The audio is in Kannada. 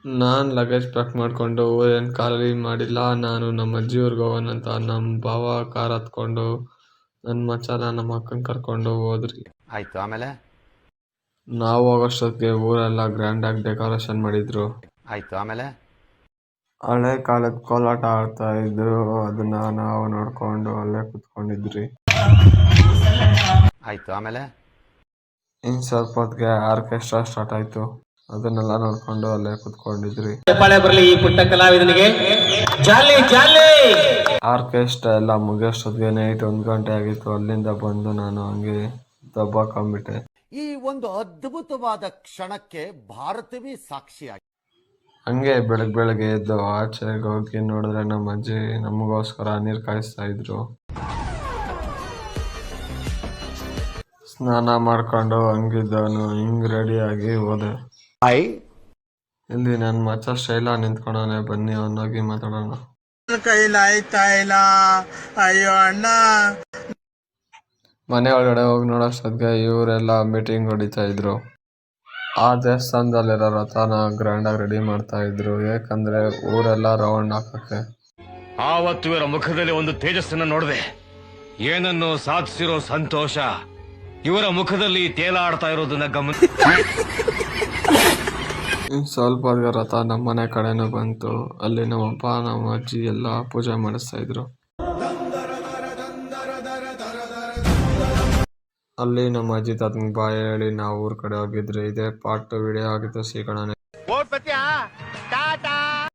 ನಾನು ಲಗೇಜ್ ಪ್ಯಾಕ್ ಮಾಡ್ಕೊಂಡು ಊರೇನು ಖಾಲಿ ಮಾಡಿಲ್ಲ. ನಾನು ನಮ್ಮ ಅಜ್ಜಿ ಊರಿಗೆ ಹೋಗೋಣಂತ ನಮ್ಮ ಭಾವ ಕಾರ್ ಹತ್ಕೊಂಡು ನನ್ನ ಮಚಾನ ನಮ್ಮ ಅಕ್ಕನ ಕರ್ಕೊಂಡು ಹೋದ್ರಿ. ಆಯ್ತು, ಆಮೇಲೆ ನಾವು ಹೋಗೋಷ್ಟೊತ್ತಿಗೆ ಊರೆಲ್ಲ ಗ್ರ್ಯಾಂಡಾಗಿ ಡೆಕೋರೇಷನ್ ಮಾಡಿದ್ರು. ಆಯ್ತು, ಆಮೇಲೆ ಹಳೆ ಕಾಲದ ಕೋಲಾಟ ಆಡ್ತಾ ಇದ್ರು. ಅದನ್ನ ನಾವು ನೋಡ್ಕೊಂಡು ಅಲ್ಲೇ ಕುತ್ಕೊಂಡಿದ್ರಿ. ಆಯ್ತು, ಆಮೇಲೆ ಇನ್ನು ಸ್ವಲ್ಪ ಹೊತ್ತಿಗೆ ಆರ್ಕೆಸ್ಟ್ರಾ ಸ್ಟಾರ್ಟ್ ಆಯ್ತು. ಅದನ್ನೆಲ್ಲ ನೋಡ್ಕೊಂಡು ಅಲ್ಲೇ ಕುತ್ಕೊಂಡಿದ್ರಿ. ಈ ಪುಟ್ಟ ಕಲಾವಿದನಿಗೆ ಜಾಲಿ ಜಾಲಿ. ಆರ್ಕೆಸ್ಟ್ರಾ ಎಲ್ಲ ಮುಗಿಯೋಷ್ಟೊತ್ತಿಗೆ ನೈಟ್ 1 ಗಂಟೆ ಆಗಿತ್ತು. ಅಲ್ಲಿಂದ ಬಂದು ನಾನು ಹಂಗೆ ದಬ್ಬಾಕೊಂಡ್ಬಿಟ್ಟೆ. ಈ ಒಂದು ಅದ್ಭುತವಾದ ಕ್ಷಣಕ್ಕೆ ಭಾರತವೇ ಸಾಕ್ಷಿಯಾಗಿ ಹಂಗೆ ಬೆಳಗ್ಗೆ ಎದ್ದು ಆಚೆಗೆ ಹೋಗಿ ನೋಡಿದ್ರೆ ನಮ್ಮ ಅಜ್ಜಿ ನಮಗೋಸ್ಕರ ನೀರು ಕಾಯಿಸ್ತಾ ಇದ್ರು. ಸ್ನಾನ ಮಾಡ್ಕೊಂಡು ಹಂಗಿದ್ದವನು ಹಿಂಗ್ ರೆಡಿಯಾಗಿ ಹೋದೆ. ಇಲ್ಲಿ ನನ್ನ ಮಚ್ಚ ಶೈಲ ನಿಂತ್ಕೊಂಡವನೆ, ಬನ್ನಿ ಅವನೋಗಿ ಮಾತಾಡೋಣ. ಕೈಲಾಯ್ತಾ ಇಲ್ಲ, ಅಯ್ಯೋ ಅಣ್ಣ. ಮನೆ ಒಳಗಡೆ ಹೋಗಿ ನೋಡೋಷ್ಟೊತ್ತಿಗೆ ಇವರೆಲ್ಲ ಮೀಟಿಂಗ್ ಹೊಡಿತಾ ಇದ್ರು. ಆ ದೇವಸ್ಥಾನದಲ್ಲಿರೋ ರಥನ ಗ್ರ್ಯಾಂಡಾಗಿ ರೆಡಿ ಮಾಡ್ತಾ ಇದ್ರು. ಯಾಕಂದ್ರೆ ಊರೆಲ್ಲ ರೌಂಡ್ ಹಾಕಕ್ಕೆ. ಆವತ್ತು ಇವರ ಮುಖದಲ್ಲಿ ಒಂದು ತೇಜಸ್ಸನ್ನು ನೋಡಿದೆ. ಏನನ್ನು ಸಾಧಿಸಿರೋ ಸಂತೋಷ ಇವರ ಮುಖದಲ್ಲಿ ತೇಲಾಡ್ತಾ ಇರೋದನ್ನ ಗಮನ. ಇನ್ನು ಸ್ವಲ್ಪ ಹೊತ್ತಿಗೆ ರಥ ನಮ್ಮನೆ ಕಡೆನೂ ಬಂತು. ಅಲ್ಲಿ ನಮ್ಮಪ್ಪ ನಮ್ಮ ಅಜ್ಜಿ ಎಲ್ಲ ಪೂಜೆ ಮಾಡಿಸ್ತಾ ಇದ್ರು. ಅಲ್ಲಿ ನಮ್ಮ ಅಜ್ಜಿ ತಾತನಿಗೆ ಬಾಯ್ ಹೇಳಿ ನಾವು ಊರ್ ಕಡೆ ಹೋಗಿದ್ರಿ. ಇದೇ ಪಾರ್ಟ್ ವಿಡಿಯೋ ಆಗಿತ್ತು. ಸಿಗೋಣ.